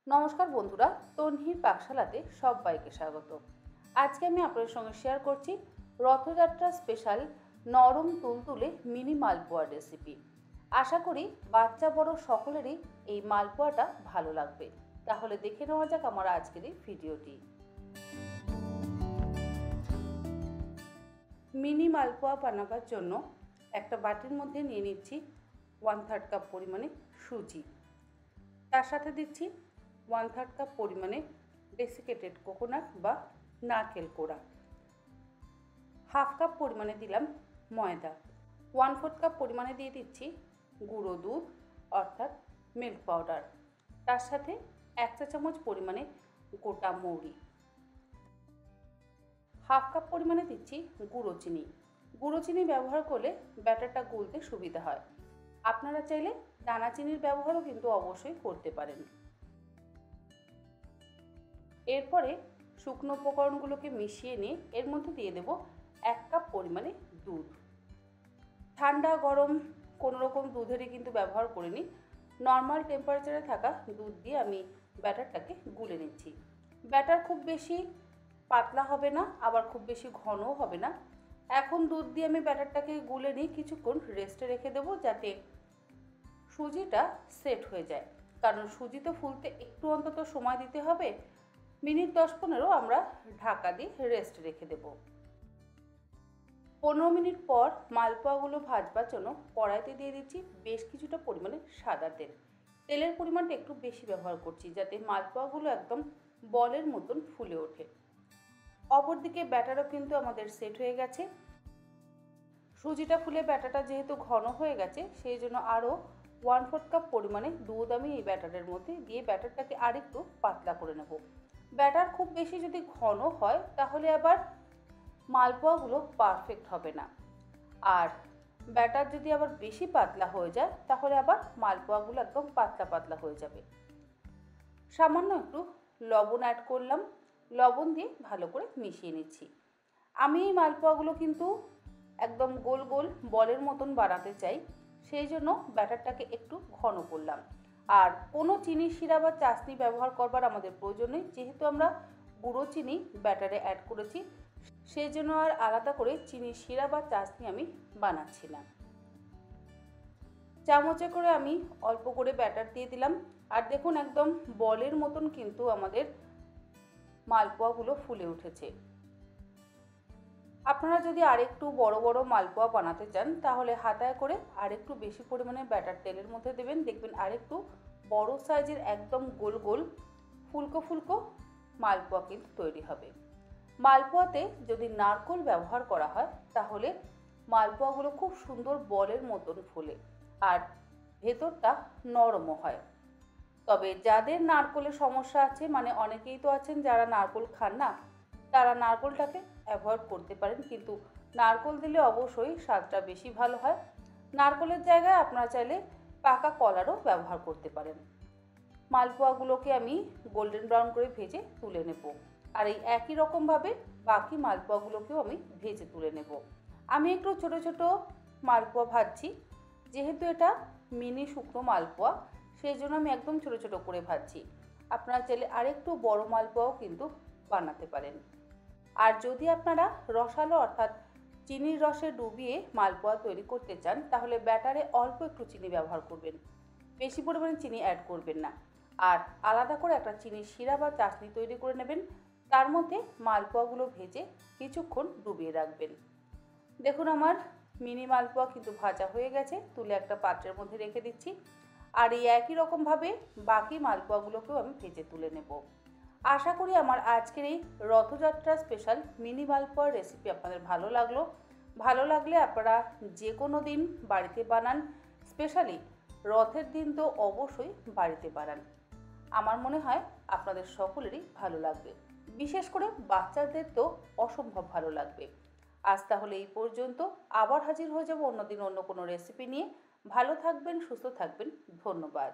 নমস্কার বন্ধুরা, তন্হির পাকশালাতে সবাইকে স্বাগত। আজকে আমি আপনাদের সঙ্গে শেয়ার করছি রথযাত্রা স্পেশাল নরম তুলতুলে মিনি মালপোয়ার রেসিপি। আশা করি বাচ্চা বড় সকলেরই এই মালপোয়াটা ভালো লাগবে। তাহলে দেখে নেওয়া যাক আমার আজকের এই ভিডিওটি। মিনি মালপোয়া বানাবার জন্য একটা বাটির মধ্যে নিয়ে নিচ্ছি 1/3 কাপ পরিমাণে সুজি। তার সাথে দিচ্ছি 1/3 কাপ পরিমাণে ডেসিকেটেড কোকোনাট বা নারকেল কোড়া। 1/2 কাপ পরিমাণে দিলাম ময়দা। 1/4 কাপ পরিমাণে দিয়ে দিচ্ছি গুঁড়ো দুধ অর্থাৎ মিল্ক পাউডার। তার সাথে 1 চা চামচ পরিমাণে গোটা মৌরি। 1/2 কাপ পরিমাণে দিচ্ছি গুঁড়ো চিনি। গুঁড়ো চিনি ব্যবহার করলে ব্যাটারটা গুলতে সুবিধা হয়। আপনারা চাইলে দানা চিনির ব্যবহারও কিন্তু অবশ্যই করতে পারেন। এরপরে শুকনো উপকরণগুলোকে মিশিয়ে নিয়ে এর মধ্যে দিয়ে দেব 1 কাপ পরিমাণে দুধ। ঠান্ডা গরম কোনো রকম দুধেরই কিন্তু ব্যবহার করিনি, নর্মাল টেম্পারেচারে থাকা দুধ দিয়ে আমি ব্যাটারটাকে গুলে নিচ্ছি। ব্যাটার খুব বেশি পাতলা হবে না, আবার খুব বেশি ঘনও হবে না। এখন দুধ দিয়ে আমি ব্যাটারটাকে গুলে নিয়ে কিছুক্ষণ রেস্টে রেখে দেবো, যাতে সুজিটা সেট হয়ে যায়। কারণ সুজি তো ফুলতে একটু অন্তত সময় দিতে হবে। মিনিট 10-15 আমরা ঢাকা দিয়ে রেস্ট রেখে দেব। 15 মিনিট পর মালপোয়াগুলো ভাজবার জন্য কড়াইতে দিয়ে দিচ্ছি বেশ কিছুটা পরিমাণে সাদা তেল। তেলের পরিমাণটা একটু বেশি ব্যবহার করছি, যাতে মালপোয়াগুলো একদম বলের মতন ফুলে ওঠে। অপরদিকে ব্যাটারও কিন্তু আমাদের সেট হয়ে গেছে। সুজিটা ফুলে ব্যাটারটা যেহেতু ঘন হয়ে গেছে, সেই জন্য আরও 1/4 কাপ পরিমাণে দুধ আমি এই ব্যাটারের মধ্যে দিয়ে ব্যাটারটাকে আরেকটু পাতলা করে নেব। ব্যাটার খুব বেশি যদি ঘন হয় তাহলে আবার মালপোয়াগুলো পারফেক্ট হবে না, আর ব্যাটার যদি আবার বেশি পাতলা হয়ে যায় তাহলে আবার মালপোয়াগুলো একদম পাতলা পাতলা হয়ে যাবে। সামান্য একটু লবণ অ্যাড করলাম, লবণ দিয়ে ভালো করে মিশিয়ে নিচ্ছি। আমি এই মালপোয়াগুলো কিন্তু একদম গোল গোল বলের মতন বানাতে চাই, সেই জন্য ব্যাটারটাকে একটু ঘন করলাম। আর কোনো চিনি শিরা বা চাশনি ব্যবহার করবার আমাদের প্রয়োজন নেই, যেহেতু আমরা গুঁড়ো চিনি ব্যাটারে অ্যাড করেছি, সেই জন্য আর আলাদা করে চিনি শিরা বা চাশনি আমি বানাচ্ছি না। চামচে করে আমি অল্প করে ব্যাটার দিয়ে দিলাম, আর দেখুন একদম বলের মতন কিন্তু আমাদের মালপোয়াগুলো ফুলে উঠেছে। আপনারা যদি আরেকটু বড় বড় মালপোয়া বানাতে চান তাহলে হাতায় করে আরেকটু বেশি পরিমাণে ব্যাটার তেলের মধ্যে দেবেন, দেখবেন আরেকটু বড় সাইজের একদম গোল গোল ফুলকো ফুলকো মালপোয়া কিন্তু তৈরি হবে। মালপোয়াতে যদি নারকেল ব্যবহার করা হয় তাহলে মালপোয়াগুলো খুব সুন্দর বলের মতন ফুলে আর ভেতরটা নরমও হয়। তবে যাদের নারকেলের সমস্যা আছে, মানে অনেকেই তো আছেন যারা নারকেল খান না, তারা নারকেলটাকে অ্যাভয়েড করতে পারেন, কিন্তু নারকেল দিলে অবশ্যই স্বাদটা বেশি ভালো হয়। নারকেলের জায়গায় আপনারা চাইলে পাকা কলারও ব্যবহার করতে পারেন। মালপোয়াগুলোকে আমি গোল্ডেন ব্রাউন করে ভেজে তুলে নেব, আর এই একই রকমভাবে বাকি মালপোয়াগুলোকেও আমি ভেজে তুলে নেব। আমি একটু ছোট ছোট মালপোয়া ভাজছি, যেহেতু এটা মিনি শুকনো মালপোয়া, সেই জন্য আমি একদম ছোট ছোট করে ভাজছি। আপনারা চাইলে আরেকটু বড় মালপোয়াও কিন্তু বানাতে পারেন। আর যদি আপনারা রসালো অর্থাৎ চিনির রসে ডুবিয়ে মালপোয়া তৈরি করতে চান তাহলে ব্যাটারে অল্প একটু চিনি ব্যবহার করবেন, বেশি পরিমাণে চিনি অ্যাড করবেন না। আর আলাদা করে একটা চিনির শিরা বা চাশনি তৈরি করে নেবেন, তার মধ্যে মালপোয়াগুলো ভেজে কিছুক্ষণ ডুবিয়ে রাখবেন। দেখুন আমার মিনি মালপোয়া কিন্তু ভাজা হয়ে গেছে, তুলে একটা পাত্রের মধ্যে রেখে দিচ্ছি। আর এই একই রকমভাবে বাকি মালপোয়াগুলোকেও আমি ভেজে তুলে নেব। আশা করি আমার আজকের এই রথযাত্রা স্পেশাল মিনি মালপোয়ার রেসিপি আপনাদের ভালো লাগলো। ভালো লাগলে আপনারা যে কোনো দিন বাড়িতে বানান, স্পেশালি রথের দিন তো অবশ্যই বাড়িতে বানান। আমার মনে হয় আপনাদের সকলেরই ভালো লাগবে, বিশেষ করে বাচ্চাদের তো অসম্ভব ভালো লাগবে। আজ তাহলে এই পর্যন্ত, আবার হাজির হয়ে যাব অন্যদিন অন্য কোনো রেসিপি নিয়ে। ভালো থাকবেন, সুস্থ থাকবেন, ধন্যবাদ।